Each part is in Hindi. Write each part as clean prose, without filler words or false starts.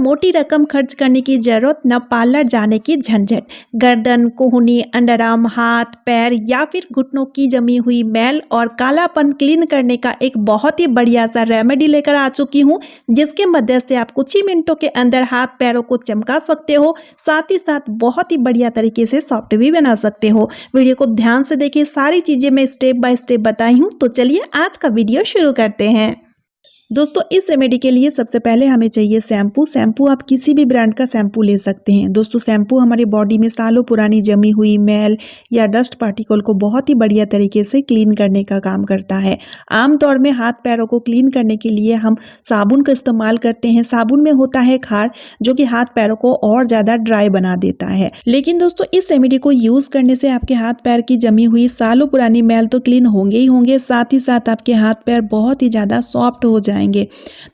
मोटी रकम खर्च करने की जरूरत, न पार्लर जाने की झंझट। गर्दन, कोहनी, अंडरआर्म, हाथ, पैर या फिर घुटनों की जमी हुई मैल और कालापन क्लीन करने का एक बहुत ही बढ़िया सा रेमेडी लेकर आ चुकी हूँ, जिसके मदद से आप कुछ ही मिनटों के अंदर हाथ पैरों को चमका सकते हो, साथ ही साथ बहुत ही बढ़िया तरीके से सॉफ्ट भी बना सकते हो। वीडियो को ध्यान से देखिए, सारी चीजें मैं स्टेप बाय स्टेप बताई हूँ। तो चलिए आज का वीडियो शुरू करते हैं। दोस्तों, इस रेमेडी के लिए सबसे पहले हमें चाहिए शैम्पू। आप किसी भी ब्रांड का शैम्पू ले सकते हैं। दोस्तों, शैम्पू हमारी बॉडी में सालों पुरानी जमी हुई मैल या डस्ट पार्टिकल को बहुत ही बढ़िया तरीके से क्लीन करने का काम करता है। आमतौर में हाथ पैरों को क्लीन करने के लिए हम साबुन का इस्तेमाल करते हैं। साबुन में होता है खार, जो कि हाथ पैरों को और ज़्यादा ड्राई बना देता है। लेकिन दोस्तों, इस रेमेडी को यूज़ करने से आपके हाथ पैर की जमी हुई सालों पुरानी मैल तो क्लीन होंगे ही होंगे, साथ ही साथ आपके हाथ पैर बहुत ही ज़्यादा सॉफ्ट हो जाएंगे।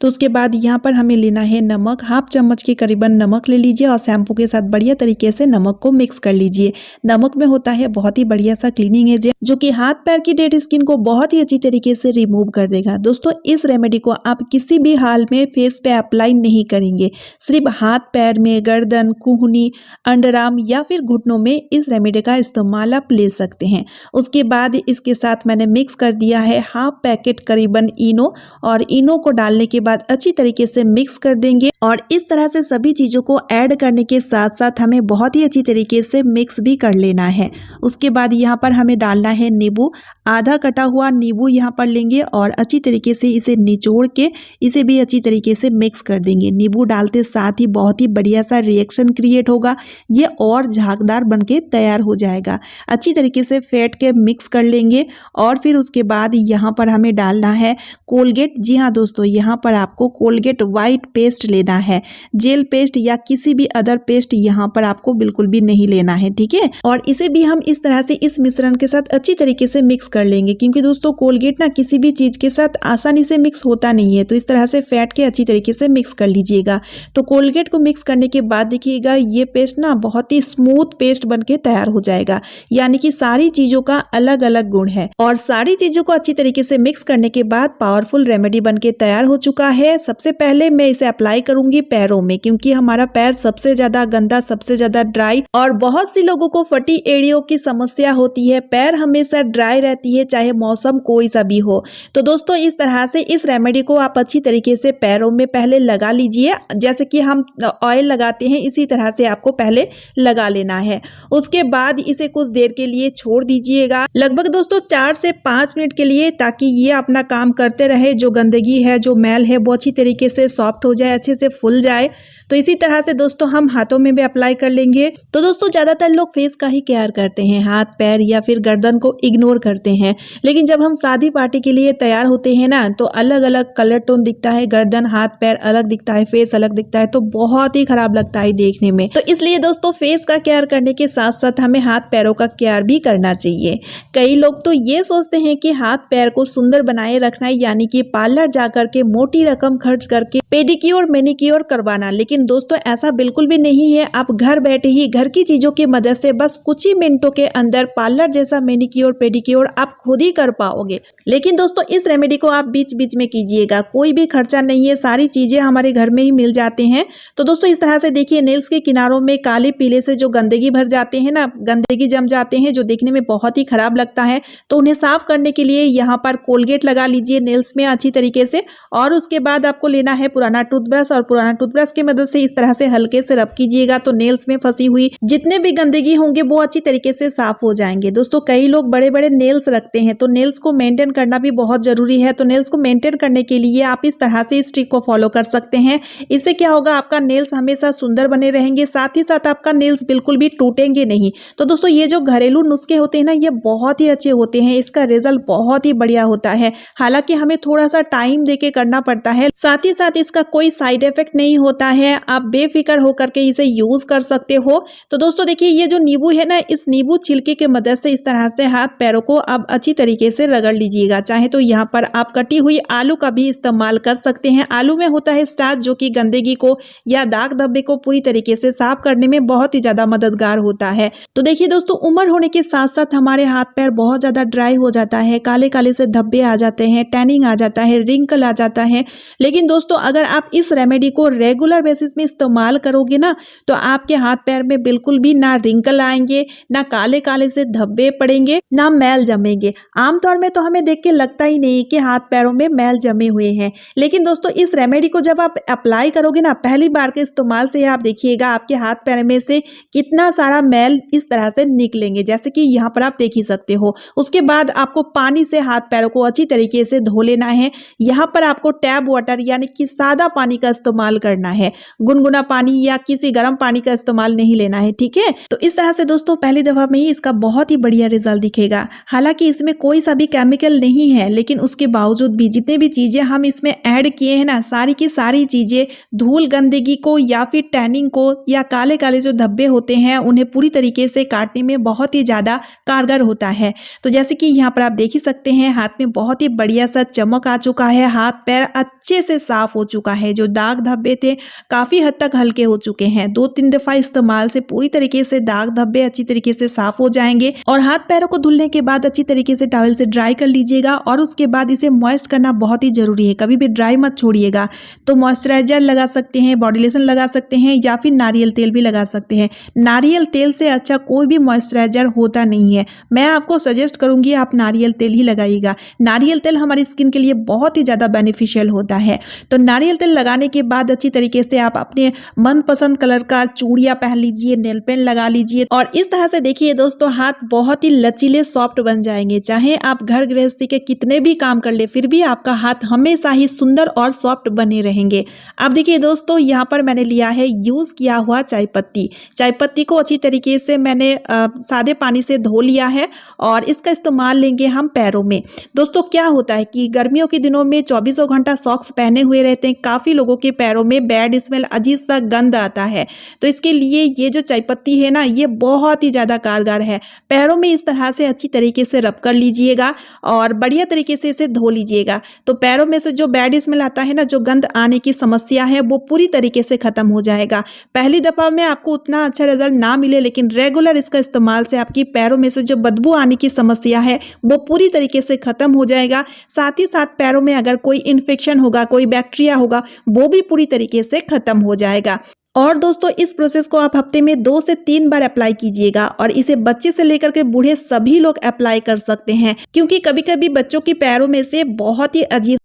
तो उसके बाद यहाँ पर हमें लेना है नमक। हाफ चम्मच के करीबन नमक ले लीजिए और शैम्पू के साथ बढ़िया तरीके से नमक को मिक्स कर लीजिए। नमक में होता है बहुत ही बढ़िया सा क्लीनिंग एजेंट, जो कि हाथ पैर की डेड स्किन को बहुत ही अच्छी तरीके से रिमूव कर देगा। दोस्तों, इस रेमेडी को आप किसी भी हाल में फेस पे अप्लाई नहीं करेंगे, सिर्फ हाथ पैर में, गर्दन, कुहनी, अंडरआर्म या फिर घुटनों में इस रेमेडी का इस्तेमाल आप ले सकते हैं। उसके बाद इसके साथ मैंने मिक्स कर दिया है हाफ पैकेट करीबन इनो, और इनो को डालने के बाद अच्छी तरीके से मिक्स कर देंगे। और इस तरह से सभी चीजों को ऐड करने के साथ साथ हमें बहुत ही अच्छी तरीके से मिक्स भी कर लेना है। उसके बाद यहाँ पर हमें डालना है नींबू। आधा कटा हुआ नींबू यहाँ पर लेंगे और अच्छी तरीके से इसे निचोड़ के इसे भी अच्छी तरीके से मिक्स कर देंगे। नींबू डालते साथ ही बहुत ही बढ़िया सा रिएक्शन क्रिएट होगा, ये और झागदार बनके तैयार हो जाएगा। अच्छी तरीके से फेंट के मिक्स कर लेंगे। और फिर उसके बाद यहाँ पर हमें डालना है कोलगेट। जी हाँ दोस्तों, यहाँ पर आपको कोलगेट वाइट पेस्ट लेना है। जेल पेस्ट या किसी भी अदर पेस्ट यहाँ पर आपको बिल्कुल भी नहीं लेना है, ठीक है। और इसे भी हम इस तरह से इस मिश्रण के साथ अच्छी तरीके से मिक्स कर लेंगे, क्योंकि दोस्तों कोलगेट ना किसी भी चीज के साथ आसानी से मिक्स होता नहीं है। तो इस तरह से फेंट के अच्छी तरीके से मिक्स कर लीजिएगा। तो कोलगेट को मिक्स करने के बाद देखिएगा, ये पेस्ट ना बहुत ही स्मूथ पेस्ट बन के तैयार हो जाएगा। यानी कि सारी चीजों का अलग अलग गुण है। और सारी चीजों को अच्छी तरीके से मिक्स करने के बाद पावरफुल रेमेडी बन के तैयार हो चुका है। सबसे पहले मैं इसे अप्लाई करूंगी पैरों में, क्योंकि हमारा पैर सबसे ज्यादा गंदा, सबसे ज्यादा ड्राई, और बहुत सी लोगों को फटी एड़ियों की समस्या होती है। पैर हमेशा ड्राई रहती है, चाहे मौसम कोई सा भी हो। तो दोस्तों, इस तरह से इस रेमेडी को आप अच्छी तरीके से पैरों में पहले लगा लीजिए। जैसे कि हम ऑयल लगाते हैं, इसी तरह से आपको पहले लगा लेना है। उसके बाद इसे कुछ देर के लिए छोड़ दीजिएगा, लगभग दोस्तों 4 से 5 मिनट के लिए, ताकि ये अपना काम करते रहे। जो गंदगी है, जो मैल है, वो अच्छी तरीके से सॉफ्ट हो जाए, अच्छे से फूल जाए। तो इसी तरह से दोस्तों हम हाथों में भी अप्लाई कर लेंगे। तो दोस्तों, ज्यादातर लोग फेस का ही केयर करते हैं, हाथ पैर या फिर गर्दन को इग्नोर करते हैं। लेकिन जब हम शादी पार्टी के लिए तैयार होते हैं ना, तो अलग अलग कलर टोन दिखता है, गर्दन हाथ पैर अलग दिखता है, फेस अलग दिखता है, तो बहुत ही खराब लगता है देखने में। तो इसलिए दोस्तों, फेस का केयर करने के साथ साथ हमें हाथ पैरों का केयर भी करना चाहिए। कई लोग तो ये सोचते हैं कि हाथ पैर को सुंदर बनाए रखना, यानी कि पार्लर जाकर के मोटी रकम खर्च करके पेडिक्योर मैनिक्योर करवाना। लेकिन दोस्तों, ऐसा बिल्कुल भी नहीं है। आप घर बैठे ही घर की चीजों की मदद से बस कुछ ही मिनटों के अंदर पार्लर जैसा मैनिक्योर पेडिक्योर आप खुद ही कर पाओगे। लेकिन दोस्तों, इस रेमेडी को आप बीच बीच में कीजिएगा, कोई भी खर्चा नहीं है, सारी चीजें हमारे घर में ही मिल जाते हैं। तो दोस्तों, इस तरह से देखिए, नेल्स के किनारों में काले पीले से जो गंदगी भर जाते हैं ना, गंदगी जम जाते हैं, जो देखने में बहुत ही खराब लगता है। तो उन्हें साफ करने के लिए यहाँ पर कोलगेट लगा लीजिए नेल्स में अच्छी तरीके से। और उसके बाद आपको लेना है पुराना टूथब्रश, और पुराना टूथब्रश की मदद से इस तरह से हल्के से रब कीजिएगा। तो नेल्स में फंसी हुई जितने भी गंदगी होंगे वो अच्छी तरीके से साफ हो जाएंगे। दोस्तों, कई लोग बड़े बड़े नेल्स रखते हैं, तो नेल्स को मेंटेन करना भी बहुत जरूरी है। तो नेल्स को मेंटेन करने के लिए आप इस तरह से इस ट्रिक को फॉलो कर सकते हैं। इससे क्या होगा, आपका नेल्स हमेशा सुंदर बने रहेंगे, साथ ही साथ आपका नेल्स बिल्कुल भी टूटेंगे नहीं। तो दोस्तों, ये जो घरेलू नुस्खे होते हैं ना, ये बहुत ही अच्छे होते हैं, इसका रिजल्ट बहुत ही बढ़िया होता है। हालांकि हमें थोड़ा सा टाइम देके करना पड़ता है, साथ ही साथ इसका कोई साइड इफेक्ट नहीं होता है। आप बेफिक्र होकर के इसे यूज कर सकते हो। तो दोस्तों देखिए, ये जो नींबू है ना, इस नींबू छिलके के मदद से इस तरह से हाथ पैरों को अब अच्छी तरीके से रगड़ लीजिएगा। चाहे तो यहाँ पर आप कटी हुई आलू का भी इस्तेमाल कर सकते हैं। आलू में होता है स्टार्च, जो कि गंदगी को या दाग धब्बे को पूरी तरीके से साफ करने में बहुत ही ज्यादा मददगार होता है। तो देखिए दोस्तों, उम्र होने के साथ साथ हमारे हाथ पैर बहुत ज्यादा ड्राई हो जाता है, काले काले से धब्बे आ जाते हैं, टैनिंग आ जाता है, रिंकल निकल आ जाता है। लेकिन दोस्तों अगर आप इस रेमेडी को रेगुलर बेसिस में इस्तेमाल करोगे ना, तो आपके हाथ पैर में बिल्कुल भी ना रिंकल आएंगे, ना काले काले से धब्बे पड़ेंगे, ना मैल जमेंगे। आमतौर में तो हमें देख के लगता ही नहीं कि हाथ पैरों में मैल जमे हुए हैं, लेकिन दोस्तों इस रेमेडी को जब आप अप्लाई करोगे ना, पहली बार के इस्तेमाल से आप देखिएगा आपके हाथ पैर में से कितना सारा मैल इस तरह से निकलेंगे, जैसे कि यहाँ पर आप देख ही सकते हो। उसके बाद आपको पानी से हाथ पैरों को अच्छी तरीके से धो लेना है। यहाँ पर आपको टैप वाटर यानी कि सादा पानी का इस्तेमाल करना है, गुनगुना पानी या किसी गर्म पानी का इस्तेमाल नहीं लेना है, ठीक है। तो इस तरह से दोस्तों पहली दफा में ही इसका बहुत ही बढ़िया रिजल्ट दिखेगा। हालांकि इसमें कोई सा भी केमिकल नहीं है, लेकिन उसके बावजूद भी जितने भी चीजें हम इसमें ऐड किए हैं ना, सारी की सारी चीजें धूल गंदगी को या फिर टैनिंग को या काले काले जो धब्बे होते हैं उन्हें पूरी तरीके से काटने में बहुत ही ज्यादा कारगर होता है। तो जैसे कि यहाँ पर आप देख ही सकते हैं हाथ में बहुत ही बढ़िया सा चमक आ चुका है, हाथ पैर अच्छे से साफ हो चुका है, जो दाग धब्बे थे काफी हद तक हल्के हो चुके हैं। 2-3 दफा इस्तेमाल से पूरी तरीके से दाग धब्बे अच्छी तरीके से साफ हो जाएंगे। और हाथ पैरों को धुलने के बाद अच्छी तरीके से टॉवल से ड्राई कर लीजिएगा और उसके बाद इसे मॉइस्ट करना बहुत ही जरूरी है, कभी भी ड्राई मत छोड़िएगा। तो मॉइस्चराइजर लगा सकते हैं, बॉडी लोशन लगा सकते हैं या फिर नारियल तेल भी लगा सकते हैं। नारियल तेल से अच्छा कोई भी मॉइस्चराइजर होता नहीं है, मैं आपको सजेस्ट करूंगी आप नारियल तेल ही लगाइएगा। नारियल तेल हमारी स्किन के लिए बहुत ही ज़्यादा बेनिफिशियल होता है। तो नारियल तेल लगाने के बाद अच्छी तरीके से आप अपने मनपसंद कलर का चूड़ियाँ पहन लीजिए, नेल पेंट लगा लीजिए और इस तरह से देखिए दोस्तों हाथ बहुत ही लचीले सॉफ्ट बन जाएंगे। चाहे आप घर गृहस्थी के कितने भी काम कर ले, फिर भी आपका हाथ हमेशा ही सुंदर और सॉफ्ट बने रहेंगे। अब देखिए दोस्तों यहाँ पर मैंने लिया है यूज किया हुआ चाय पत्ती। चाय पत्ती को अच्छी तरीके से मैंने सादे पानी से धो लिया है और इसका इस्तेमाल लेंगे हम पैरों में। दोस्तों क्या होता है कि गर्मियों के दिनों में 24 घंटा सॉक्स पहने हुए रहते हैं, काफी लोगों के पैरों में बैड स्मेल, अजीब सा गंध आता है। तो इसके लिए ये जो चाय पत्ती है ना, ये बहुत ही ज्यादा कारगर है। पैरों में इस तरह से अच्छी तरीके से रब कर लीजिएगा और बढ़िया तरीके से इसे धो लीजिएगा। तो पैरों में से जो बैड स्मेल आता है ना, जो गंध आने की समस्या है, वो पूरी तरीके से खत्म हो जाएगा। पहली दफा में आपको उतना अच्छा रिजल्ट ना मिले, लेकिन रेगुलर इसका इस्तेमाल से आपकी पैरों में से जो बदबू आने की समस्या है वो पूरी तरीके से खत्म हो जाएगा। साथ ही साथ पैरों में अगर कोई इन्फेक्शन होगा, कोई बैक्टीरिया होगा, वो भी पूरी तरीके से खत्म हो जाएगा। और दोस्तों इस प्रोसेस को आप हफ्ते में 2 से 3 बार अप्लाई कीजिएगा और इसे बच्चे से लेकर के बूढ़े सभी लोग अप्लाई कर सकते हैं, क्योंकि कभी कभी बच्चों की पैरों में से बहुत ही अजीब